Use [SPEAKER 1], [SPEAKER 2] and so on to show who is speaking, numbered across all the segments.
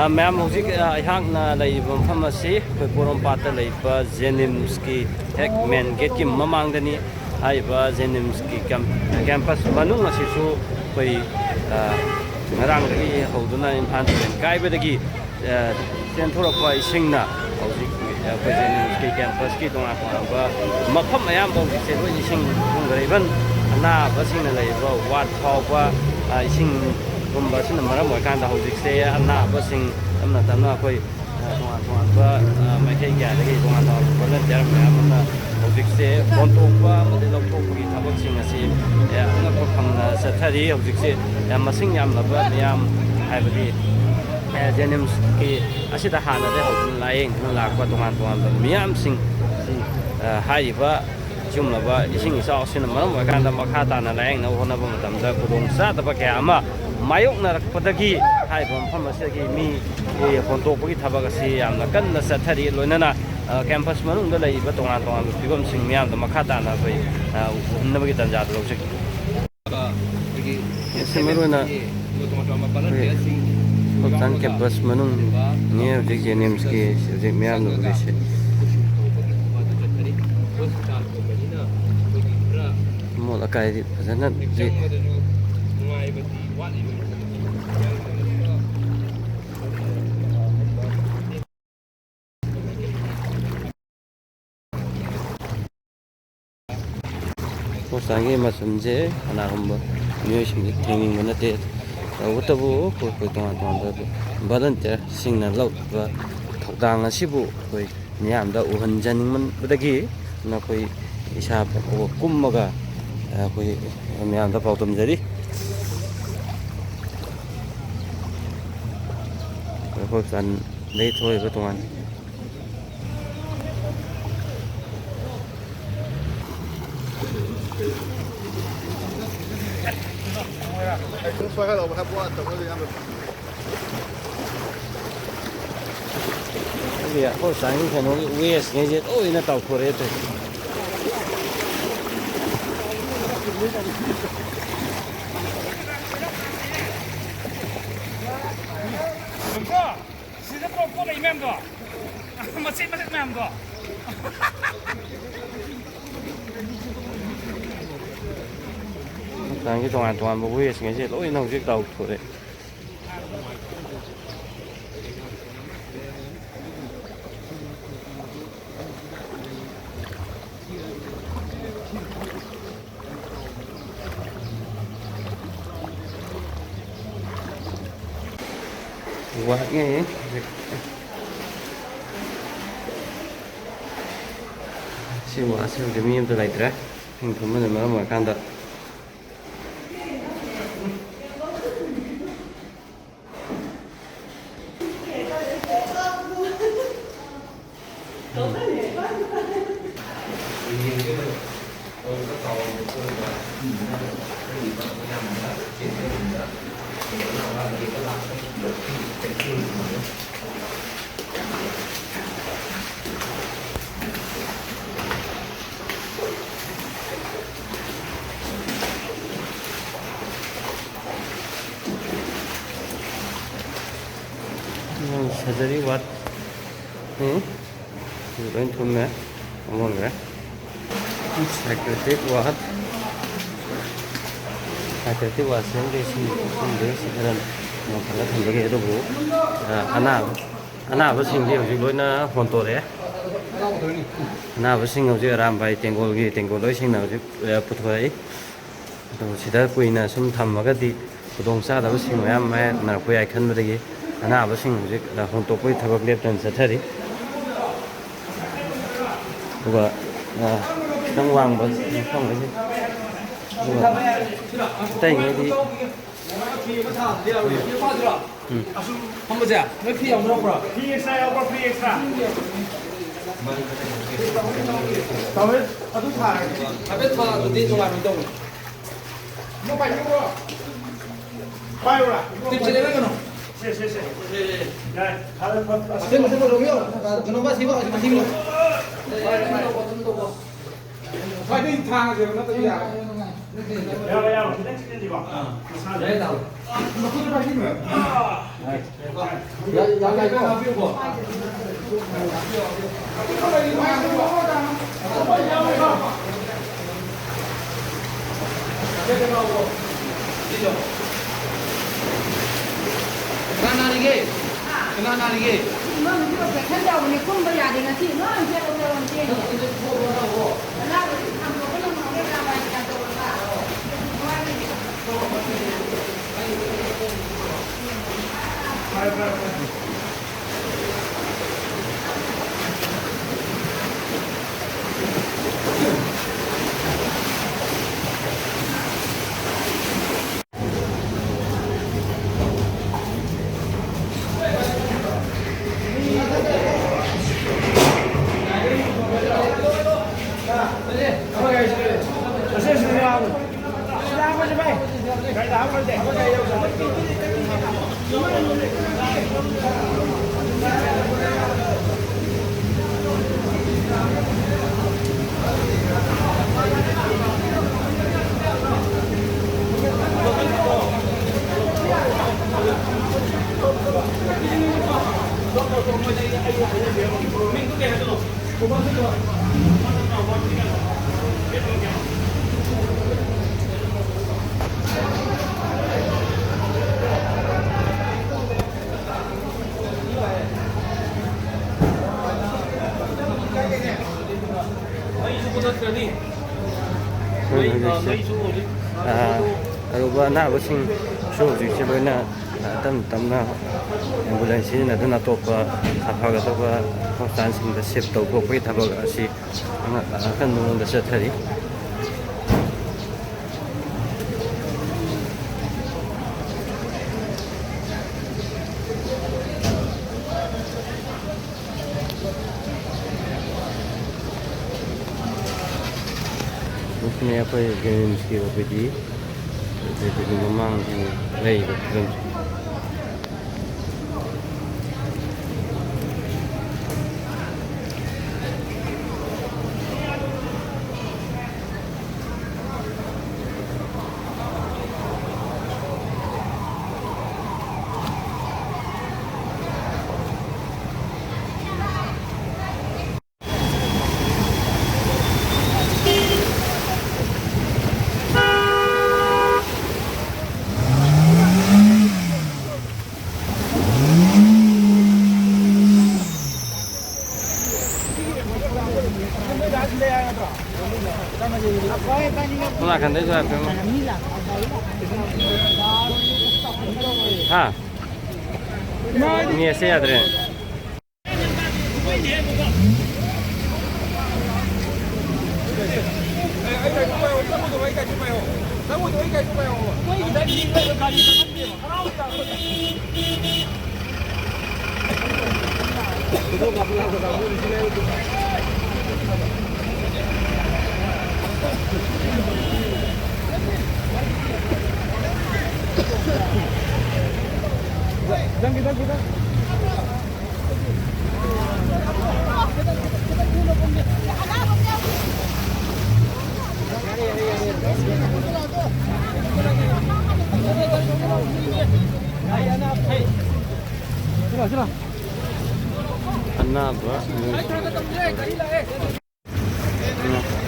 [SPEAKER 1] Ma'am हौजिक अहांना lab मफम असी कोई पोरोमपात lab जेनिम्स की हेक मेन गेट की ममांगदनी हाइबा जेनिम्स की कैंपस मनुंग असिसु कोई ngaraangdagi hawduna imphal tulen kaibadagi senthorokpa isingna hawjik koi जेनिम्स की कैंपस की तोंगा तोंगा मफम मयाम हौजिक से लोइ ising bungraiban अनाबसिंगना लैब वाट फावबा ising gumba sina maram oikanda hawjik se anabasing amna tamna koi tongan mai kai kya dagi tongan volunteer mayam amna hawjik se bontokpa made lokthokpagi thabak sing asi angakpa phamna sathari hawjik se masing yam laba yam haibadi जेनिम्स की asida hana de hawjin laing lakpa tongan miyam sing haiba jumlaba ising isa sina maram oikanda makha tana laing na honaba matamda kudong sa taba kya ama mayok na rakpadagi hai mafam asigi mi hontokpagi thabak asi yamna kanna sathari loinana campus manung da laiba tongan figom sing miyam da makha tana koi unnabagi tanja da lojik semerona hotan campus manung ni hojik जेनिम्स की hojik miyam da lojik mola kai di fazana di Posangi masumje anagamba miyosing training mana te utabu koi tongan volunteer singna laut ba thokdang asibu koi miyam da uhan janing man badagi na koi isa kummaga koi miyam da pautum jari koi san dei thoi ba tongan
[SPEAKER 2] 摔下来我还不按怎么样的。
[SPEAKER 1] Iya, kok sangi kan wes ngejet. Oh, ini tahu Korea tuh.
[SPEAKER 3] Kok, sini kok ada imam tuh? Masih imam tuh.
[SPEAKER 1] Sangi tongan bu wes ngejet. Oh, ini hujik tahu Korea. Wah, ini si wah si udah miem tuh lagi terah, ini temen temen mau kantor. Sajari wat ini bukan cuma ngomong ya sekretik wat sendiri sekarang mau kalau sendiri itu bu anak sendiri juga na foto deh anak sendiri juga ramai tenggol loh sendiri juga putuai itu sudah punya sum thamma di putong sa tapi sendiri ya nak punya ikan berlagi anak sing hujik da hontokpoi thabak leptan sathari buka khitang wangba phong ase buka tai ngai di
[SPEAKER 3] 한번 자, 몇 피 안 물어보라.
[SPEAKER 2] P extra over P extra. 다음에 아주 잘.
[SPEAKER 3] 앞에 타 어디 좀 하면 동.
[SPEAKER 2] 뭐 빨리 뭐. 빨리 와.
[SPEAKER 3] 뒷집에 가는 거.
[SPEAKER 2] 네. 야, 다른 것.
[SPEAKER 3] 앞에 무슨 거 로미오? 그놈 봐, 시바, 시바. 파이팅 탕하죠. 나도 이야. 야, 그냥 찍는지 봐. 내가. 그거 파이팅. 야, 이거 비우고. Kenapa lagi?
[SPEAKER 4] Nó mình chưa phải thân đầu này không bao giờ thì là chị nó làm chuyện đâu làm chuyện. Là làm đồ cái nó cái làm bài làm đồ là.
[SPEAKER 1] ꯑꯔꯨꯕ ꯑꯅꯥꯕꯁꯤꯡ ꯁꯨ ꯍꯧꯖꯤꯛꯁꯦ ꯂꯣꯏꯅ ꯇꯞꯅ ꯇꯞꯅ ambulance ꯁꯤꯖꯤꯟꯅꯗꯨꯅ ꯑꯇꯣꯞꯄ ꯐꯒꯗꯧꯕ ꯍꯣꯁꯄꯤꯇꯥꯜꯁꯤꯡꯗ shift ꯇꯧꯊꯣꯛꯄꯒꯤ ꯊꯕꯛ ꯑꯁꯤ ꯑꯀꯟꯕ ꯃꯑꯣꯡꯗ ꯆꯠꯊꯔꯤ. ꯁꯤꯅꯦ ꯑꯩꯈꯣꯏ ꯖꯦꯅꯤꯝꯁꯀꯤ ꯑꯣꯏꯕꯗꯤ ꯑꯗꯨꯒꯤ ꯃꯃꯥꯡꯒꯤ ꯂꯩꯔꯤꯕ ꯐꯤꯕꯝꯁꯦ. Không cần đấy rồi phải không? Ha. Nghe xe rồi.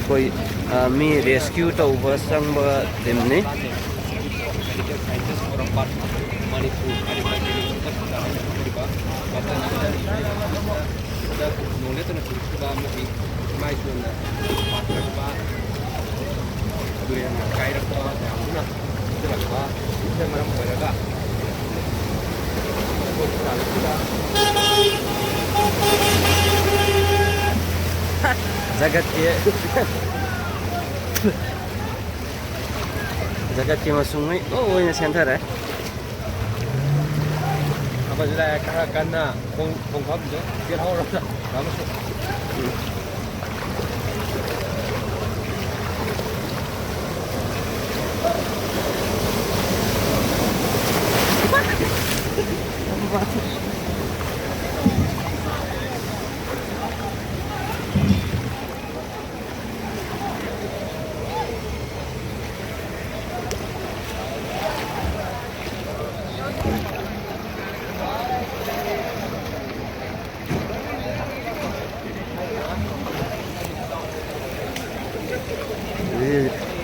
[SPEAKER 1] कोई मी रेस्क्यू तौबा संगबा टीमनी Jagat ke masungay oh ini center ya.
[SPEAKER 2] Apa sudah kahkan na kung khom je kia thau rồi đó mà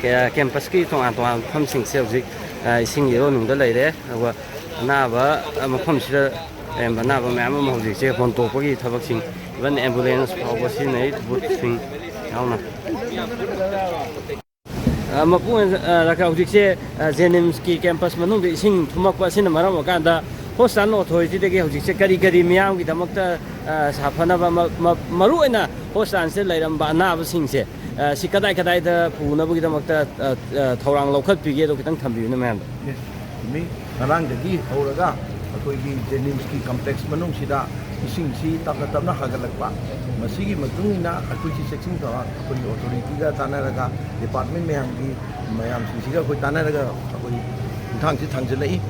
[SPEAKER 1] ꯀꯦꯝꯄꯁꯀꯤ ꯇꯣꯉꯥꯟ ꯇꯣꯉꯥꯟꯕ ꯃꯐꯝꯁꯤꯡꯁꯦ ꯍꯧꯖꯤꯛ ꯏꯁꯤꯡ ꯏꯔꯣꯟꯅꯨꯡꯗ ꯂꯩꯔꯦ ꯑꯗꯨꯒ ꯑꯅꯥꯕ ꯃꯐꯝꯁꯤꯗ ꯂꯩꯔꯝꯕ ꯑꯅꯥꯕ ꯃꯌꯥꯝ ꯑꯃ ꯍꯧꯖꯤꯛꯁꯦ ꯍꯣꯟꯇꯣꯛꯄꯒꯤ ꯊꯕꯛꯁꯤꯡ ꯏꯚꯟ ꯑꯦꯝꯕꯨꯂꯦꯟꯁ ꯐꯥꯎꯕ ꯁꯤꯖꯤꯟꯅꯩ ꯕꯨꯠꯁꯤꯡ ꯌꯥꯎꯅ ꯃꯄꯨ ꯍꯧꯖꯤꯛꯁꯦ ꯖꯦꯅꯤꯝꯁꯀꯤ ꯀꯦꯝꯄꯁ ꯃꯅꯨꯡꯗ ꯏꯁꯤꯡ ꯊꯨꯝꯃꯛꯄ ꯑꯁꯤꯅ ꯃꯔꯝ ꯑꯣꯏꯔꯀꯥꯟꯗ ꯍꯣꯁꯄꯤꯇꯥꯜ ꯑꯣꯊꯣꯔꯤꯇꯤꯗꯒꯤ ꯍꯧꯖꯤꯛꯁꯦ ꯀꯔꯤ ꯃꯤꯌꯥꯝꯒꯤꯗꯃꯛꯇ ꯁꯥꯐꯅꯕ ꯃꯔꯨꯑꯣꯏꯅ ꯍꯣꯁꯄꯤꯇꯥꯜꯁꯤꯗ ꯂꯩꯔꯝꯕ ꯑꯅꯥꯕꯁꯤꯡꯁꯦ ꯁꯤ ꯀꯗꯥꯏꯗ ꯄꯨꯅꯕꯒꯤꯗꯃꯛꯇ ꯊꯧꯔꯥꯡ ꯂꯧꯈꯠꯄꯤꯒꯦ ꯑꯗꯣ ꯈꯤꯇꯪ ꯊꯝꯕꯤꯌꯨꯅꯦ ꯃꯌꯥꯝꯗ
[SPEAKER 5] ꯃꯤ ꯉꯔꯥꯡꯗꯒꯤ ꯍꯧꯔꯒ ꯑꯩꯈꯣꯏꯒꯤ ꯖꯦꯅꯤꯝꯁꯀꯤ ꯀꯝꯄ꯭ꯂꯦꯛꯁ ꯃꯅꯨꯡꯁꯤꯗ ꯏꯁꯤꯡꯁꯤ ꯇꯞꯅ ꯇꯞꯅ ꯍꯥꯒꯠꯂꯛꯄ ꯃꯁꯤꯒꯤ ꯃꯇꯨꯡ ꯏꯟꯅ ꯑꯩꯈꯣꯏꯁꯤ ꯆꯦꯛꯁꯤꯟ ꯊꯧꯔꯥꯡ ꯑꯩꯈꯣꯏꯒꯤ ꯑꯣꯊꯣꯔꯤꯇꯤꯒ ꯇꯥꯟꯅꯔꯒ ꯗꯤꯄꯥꯔꯠꯃꯦꯟ ꯃꯌꯥꯝꯁꯤꯡꯁꯤꯒ ꯑꯩꯈꯣꯏ ꯇꯥꯟꯅꯔꯒ ꯑꯩꯈꯣꯏ ꯈꯣꯡꯊꯥꯡꯁꯤ ꯊꯥꯡꯖꯤꯜꯂꯛꯏ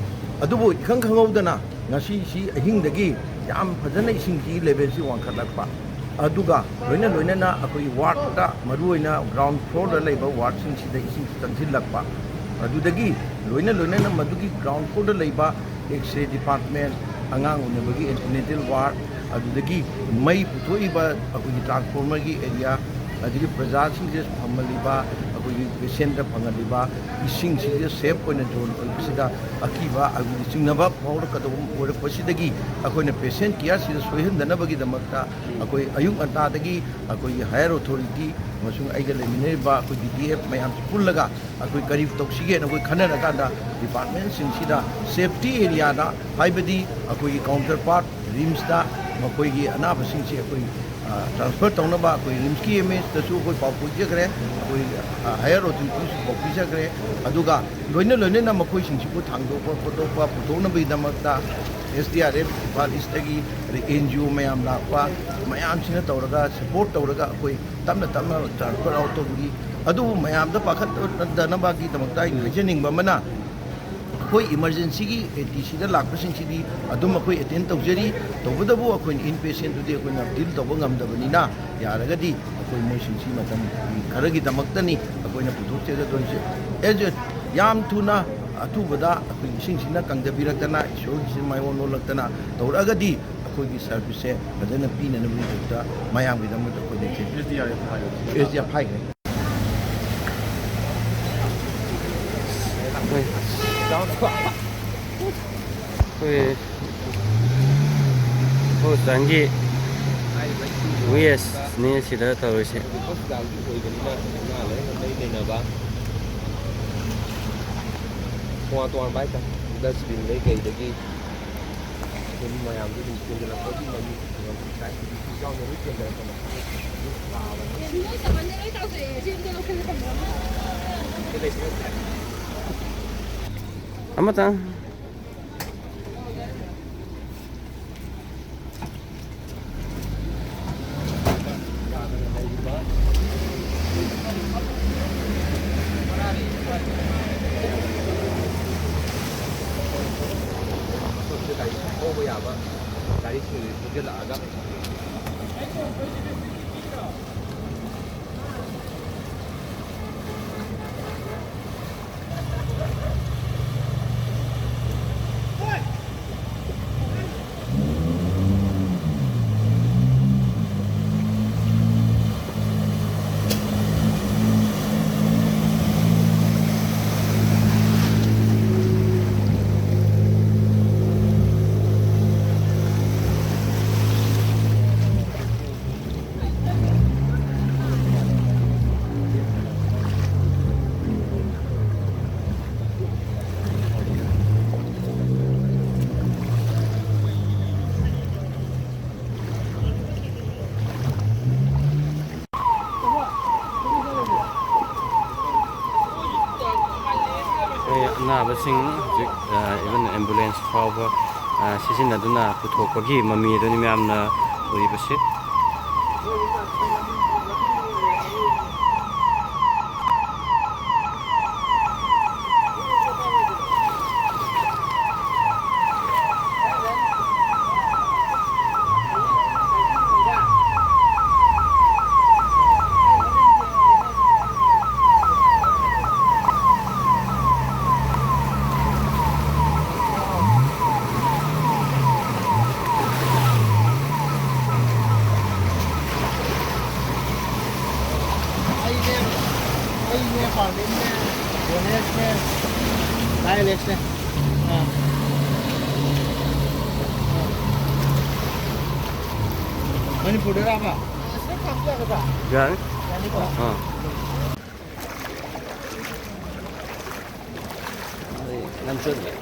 [SPEAKER 5] ꯑꯗꯨꯕꯨ ꯏꯈꯪ ꯈꯪꯍꯧꯗꯅ ꯉꯁꯤꯁꯤ ꯑꯍꯤꯡꯗꯒꯤ ꯌꯥꯝ ꯐꯖꯅ ꯏꯁꯤꯡꯁꯤ ꯂꯦꯚꯦꯜꯁꯤ ꯋꯥꯡꯈꯠꯂꯛꯄ ꯑꯗꯨꯒ ꯂꯣꯏꯅꯅ ꯑꯩꯈꯣꯏ ꯋꯥꯔꯗꯇ ꯃꯔꯨꯑꯣꯏꯅ ꯒ꯭ꯔꯥꯎꯟ ꯐ꯭ꯂꯣꯔꯗ ꯂꯩꯕ ꯋꯥꯔꯗꯁꯤꯡꯁꯤꯗ ꯏꯁꯤꯡ ꯆꯪꯁꯤꯜꯂꯛꯄ ꯑꯗꯨꯗꯒꯤ ꯂꯣꯏꯅꯅ ꯃꯗꯨꯒꯤ ꯒ꯭ꯔꯥꯎꯟ ꯐ꯭ꯂꯣꯔꯗ ꯂꯩꯕ ꯑꯦꯛꯁ ꯔꯦ ꯗꯤꯄꯥꯔꯠꯃꯦꯟ ꯑꯉꯥꯡ ꯎꯅꯕꯒꯤ ꯑꯦꯟꯇꯤꯅꯦꯇꯦꯜ ꯋꯥꯔꯗ ꯑꯗꯨꯗꯒꯤ ꯃꯩ ꯄꯨꯊꯣꯛꯏꯕ ꯑꯩꯈꯣꯏꯒꯤ ꯇ꯭ꯔꯥꯟꯁꯐꯣꯔꯃꯔꯒꯤ ꯑꯦꯔꯤꯌꯥ ꯑꯗꯒꯤ प्रजाꯁꯤꯡꯁꯦ ꯐꯝꯍꯜꯂꯤꯕ ꯑꯩꯈꯣꯏꯒꯤ ꯄꯦꯁꯦꯟꯗ ꯐꯪꯍꯜꯂꯤꯕ ꯏꯁꯤꯡꯁꯤꯡꯁꯦ ꯁꯦꯐ ꯑꯣꯏꯅ ꯖꯣꯟ ꯑꯣꯏꯕꯁꯤꯗ ꯑꯀꯤꯕ ꯑꯩꯈꯣꯏꯒꯤ ꯆꯤꯡꯅꯕ ꯐꯥꯎꯔꯛꯀꯗꯧꯕ ꯑꯣꯏꯔꯛꯄꯁꯤꯗꯒꯤ ꯑꯩꯈꯣꯏꯅ ꯄꯦꯁꯦꯟ ꯀꯤꯌꯔꯁꯤꯗ ꯁꯣꯏꯍꯟꯗꯅꯕꯒꯤꯗꯃꯛꯇ ꯑꯩꯈꯣꯏ ꯑꯌꯨꯛ ꯉꯟꯇꯥꯗꯒꯤ ꯑꯩꯈꯣꯏꯒꯤ ꯍꯥꯌꯔ ꯑꯣꯊꯣꯔꯤꯇꯤ ꯑꯃꯁꯨꯡ ꯑꯩꯒ ꯂꯩꯃꯤꯟꯅꯔꯤꯕ ꯑꯩꯈꯣꯏ DDF ꯃꯌꯥꯝꯁꯤ ꯄꯨꯜꯂꯒ ꯑꯩꯈꯣꯏ ꯀꯔꯤ ꯇꯧꯁꯤꯒꯦꯅ ꯑꯩꯈꯣꯏ ꯈꯟꯅꯔꯀꯥꯟꯗ ꯗꯤꯄꯥꯔꯠꯃꯦꯟꯁꯤꯡꯁꯤꯗ ꯁꯦꯐꯇꯤ ꯑꯦꯔꯤꯌꯥꯗ ꯍꯥꯏꯕꯗꯤ ꯑꯩꯈꯣꯏꯒꯤ ꯀꯥꯎꯟꯇꯔ ꯄꯥꯔꯠ ꯔꯤꯝꯁꯇ ꯃꯈꯣꯏꯒꯤ ꯑꯅꯥꯕꯁꯤꯡꯁꯤ ꯑꯩꯈꯣꯏ ट्रांसफर तौनबा अखोई रिम्स की एमएसदसु अखोई पाउ पुजग्रे अखोई हायर अथॉरिटीसु पाउ पिजग्रे अदुगा लोइना मखोई सिंसिबु थांदोपा फोटोपा पुथोनबगीदमक्ता SDRF इम्फाल ईस्टगी NGO मयाम लापा मयामसिना तौरगा सपोर्ट तौरगा अखोई तमना ट्रांसफर आउट तौबगी अदुबु मयामदा पाखतनबागीदमक्ता हाइजनिंगबा मना अखोई इमरजेंसी की ATC लापसिंगसिदी अदुम अखोई अटेंड तौजरी तौबदबु अखोई इन पेशेंट दुदि अखोइना डील तौब ngam यारगदी अखोई मोइसिंगसि मतम खरगी दमक्तनी अखोइना पुथोक्चेगदोइसे एजे याम थुना अथुबदा अखोई इसिंगसिना कंगदबिरक्तना इशोरगिसि मायोनोलक्तना तौरगदी अखोई सर्विस से फजना पीननबुदा मयामगि दमत अखोई SDRF हाइगे
[SPEAKER 1] ꯍꯣꯁꯄꯤꯇꯥꯜꯒꯤ ꯋꯦꯁꯅꯦ ꯁꯤꯗ ꯇꯧꯔꯤꯁꯦ
[SPEAKER 2] ꯍꯣꯁꯄꯤꯇꯥꯜꯒꯤ ꯑꯣꯏꯕꯅꯤꯅ ꯉꯥ ꯂꯩꯅꯕ ꯇꯣꯉꯥꯟꯕ ꯍꯥꯏꯇꯥꯔꯦ ꯗꯁꯕꯤꯟꯗꯩ ꯀꯩꯗꯒꯤ ꯑꯗꯨꯝ ꯃꯌꯥꯝꯁꯨ ꯑꯗꯨꯝ ꯆꯦꯟꯖꯜꯂꯛꯄꯒꯤ ꯃꯃꯤ ꯌꯥꯎꯅ ꯂꯣꯏ ꯆꯦꯟꯖꯔꯛꯄꯅ
[SPEAKER 1] ꯑꯃꯇꯪ
[SPEAKER 2] ꯊꯧꯕ ꯌꯥꯕ ꯒꯥꯔꯤꯁꯤꯡꯁꯤ ꯊꯧꯖꯤꯜꯂꯛꯑꯒ
[SPEAKER 1] ꯑꯅꯥꯕꯁꯤꯡ ꯍꯧꯖꯤꯛ ꯏꯚꯟ ꯑꯦꯝꯕꯨꯂꯦꯟꯁ ꯐꯥꯎꯕ ꯁꯤꯖꯤꯟꯅꯗꯨꯅ ꯄꯨꯊꯣꯛꯄꯒꯤ ꯃꯃꯤ ꯑꯗꯨꯅꯤ ꯃꯌꯥꯝꯅ ꯎꯔꯤꯕꯁꯤ
[SPEAKER 2] ने पार्लिन ने बोनेस ने डायलेक्स ने Manipur Rama
[SPEAKER 1] Gan. Năm trước vậy.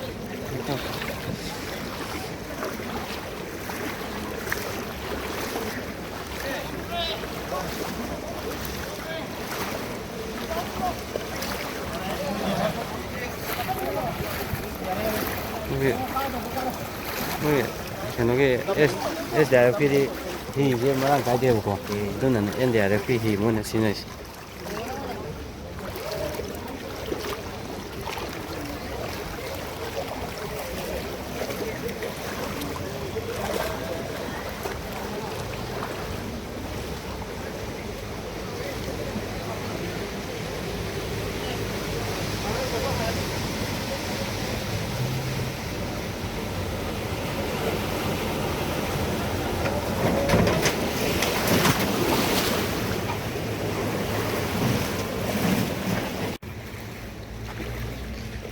[SPEAKER 1] cái SDRP thì cái mà đang cái điều của tôi là SDRP thì muốn là xin này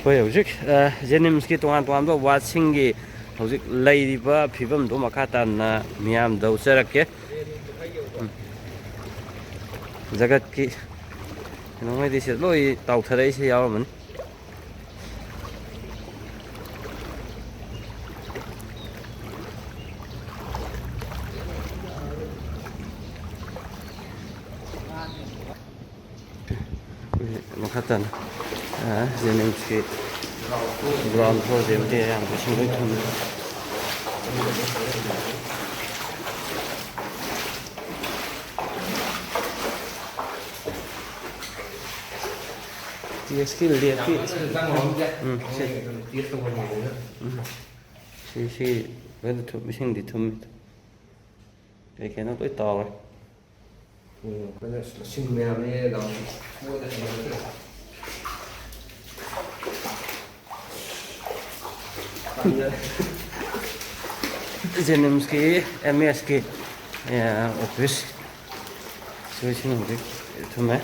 [SPEAKER 1] ꯍꯣꯏ ꯍꯧꯖꯤꯛ ꯖꯦꯅꯤꯝꯁꯀꯤ ꯇꯣꯉꯥꯟ ꯇꯣꯉꯥꯟꯕ ꯋꯥꯔꯗꯁꯤꯡꯒꯤ ꯍꯧꯖꯤꯛ ꯂꯩꯔꯤꯕ ꯐꯤꯕꯝꯗꯣ ꯃꯈꯥ ꯇꯥꯅ ꯃꯤꯌꯥꯝꯗ ꯎꯠꯆꯔꯛꯀꯦ ꯖꯒꯠꯀꯤ ꯀꯩꯅꯣꯉꯩꯗꯤ ꯁꯤ ꯂꯣꯏ ꯇꯥꯎꯊꯔꯛꯏꯁꯦ ꯌꯥꯎꯔꯝꯃꯅꯤ ꯃꯈꯥ ꯇꯥꯅ ꯖꯦꯅꯤꯝꯁꯀꯤ ꯒ꯭ꯔꯥꯎꯟ ꯐ꯭ꯂꯣꯔꯁꯦ ꯑꯌꯥꯝꯕ ꯏꯁꯤꯡ ꯂꯣꯏ ꯊꯨꯝꯃꯤ TSK liệt cái với thùng sinh thì thùng cái nó tối to rồi
[SPEAKER 2] cái này sinh mèo này là mua được
[SPEAKER 1] Zenemski MSK office switching cái thùng này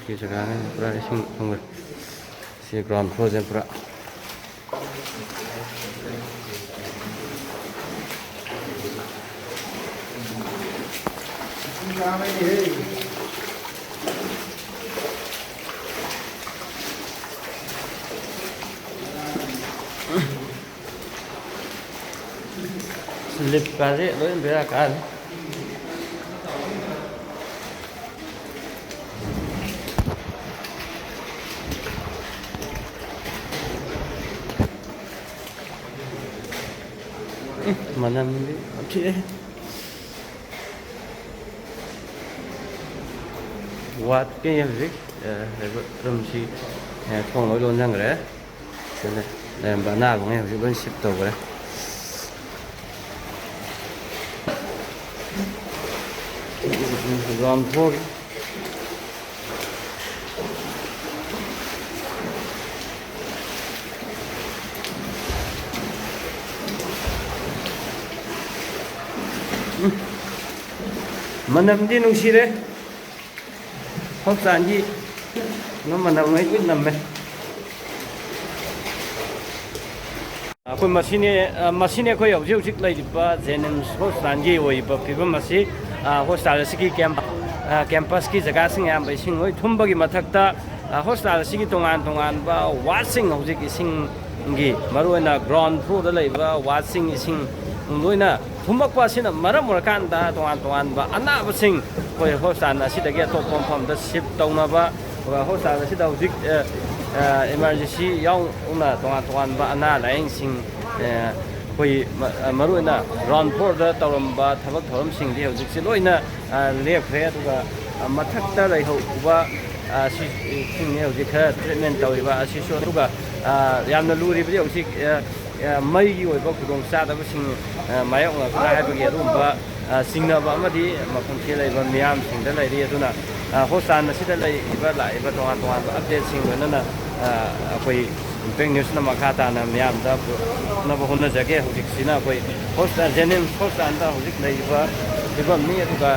[SPEAKER 1] cái जगह है पूरा इसिंग थोंग से ग्राउंड फ्लोर है पूरा slip का रे लोग बेरा car manam đi okay what cái gì room chi phòng lối luôn rằng rồi thế này làm bạn nào cũng nghe thì vẫn ship tàu rồi ground floor manam đi nung xí đấy hấp dẫn gì nó manam ấy ít nằm mày ꯑꯩꯈꯣꯏ ꯃꯁꯤꯅꯤ ꯑꯩꯈꯣꯏ ꯍꯧꯖꯤꯛ ꯍꯧꯖꯤꯛ ꯂꯩꯔꯤꯕ ꯖꯦꯅꯤꯝꯁ ꯍꯣꯁꯄꯤꯇꯥꯜꯒꯤ ꯑꯣꯏꯕ ꯐꯤꯕꯝ ꯑꯁꯤ ꯍꯣꯁꯄꯤꯇꯥꯜ ꯑꯁꯤꯒꯤ ꯀꯦꯝꯄꯁꯀꯤ ꯖꯒꯥꯁꯤꯡ ꯑꯌꯥꯝꯕ ꯏꯁꯤꯡ ꯂꯣꯏ ꯊꯨꯝꯕꯒꯤ ꯃꯊꯛꯇ ꯍꯣꯁꯄꯤꯇꯥꯜ ꯑꯁꯤꯒꯤ ꯇꯣꯉꯥꯟ ꯇꯣꯉꯥꯟꯕ ꯋꯥꯔꯗꯁꯤꯡ ꯍꯧꯖꯤꯛ ꯏꯁꯤꯡꯒꯤ ꯃꯔꯨꯑꯣꯏꯅ ꯒ꯭ꯔꯥꯎꯟ ꯐ꯭ꯂꯣꯔꯗ ꯂꯩꯕ ꯋꯥꯔꯗꯁꯤꯡ ꯏꯁꯤꯡ ꯂꯣꯏꯅ ꯊꯨꯝꯃꯛꯄ ꯑꯁꯤꯅ ꯃꯔꯝ ꯑꯣꯏꯔꯀꯥꯟꯗ ꯇꯣꯉꯥꯟ ꯇꯣꯉꯥꯟꯕ ꯑꯅꯥꯕꯁꯤꯡ ꯑꯩꯈꯣꯏ ꯍꯣꯁꯄꯤꯇꯥꯜ ꯑꯁꯤꯗꯒꯤ ꯑꯇꯣꯞꯄ ꯃꯐꯝꯗ ꯁꯤꯞ ꯇꯧꯅꯕ ꯍꯣꯁꯄꯤꯇꯥꯜ ꯑꯁꯤꯗ ꯍꯧꯖꯤꯛ emergency yauna tongan ba ana laing sing koi maruina ground floor da tawramba thabak thoram sing di hojik si loina lepre aduga mathakta lai ho ba si sing ne hojik kha treatment tawiba asi so aduga yamna luri bi hojik mai gi oiba khudong sa da sing mayok na kra ha bi adumba singna ba amadi mafam ke lai ba miyam sing da lai ri aduna hosan na sida lai ba lai ba tongan tongan update sing na na koi impact ꯅ꯭ꯌꯨꯁꯅ ꯃꯈꯥ ꯇꯥꯅ ꯃꯤꯌꯥꯝꯗ ꯄꯨꯅꯕ ꯍꯣꯠꯅꯖꯒꯦ ꯍꯧꯖꯤꯛꯁꯤꯅ ꯑꯩꯈꯣꯏ hospital ꯖꯦꯅꯤꯝꯁ ꯍꯣꯁꯄꯤꯇꯥꯜꯗ ꯍꯧꯖꯤꯛ ꯂꯩꯔꯤꯕ ꯐꯤꯕꯝꯅꯤ ꯑꯗꯨꯒ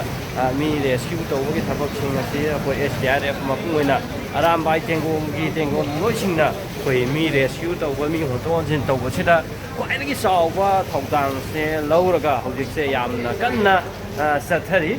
[SPEAKER 1] ꯃꯤ ꯔꯦꯁꯀ꯭ꯌꯨ ꯇꯧꯕꯒꯤ ꯊꯕꯛꯁꯤꯡ ꯑꯁꯤ ꯑꯩꯈꯣꯏ SDRF ꯃꯄꯨꯡ ꯑꯣꯏꯅ ꯑꯔꯥꯝꯕꯥꯏ ꯇꯦꯡꯒꯣꯡ ꯂꯣꯏꯁꯤꯡꯅ ꯑꯩꯈꯣꯏ ꯃꯤ ꯔꯦꯁꯀ꯭ꯌꯨ ꯇꯧꯕ ꯃꯤ ꯍꯣꯟꯗꯣꯛ ꯍꯣꯟꯖꯤꯟ ꯇꯧꯕꯁꯤꯗ ꯈ꯭ꯋꯥꯏꯗꯒꯤ ꯆꯥꯎꯕ ꯊꯧꯗꯥꯡꯁꯦ ꯂꯧꯔꯒ ꯍꯧꯖꯤꯛꯁꯦ ꯌꯥꯝꯅ ꯀꯟꯅ ꯆꯠꯊꯔꯤ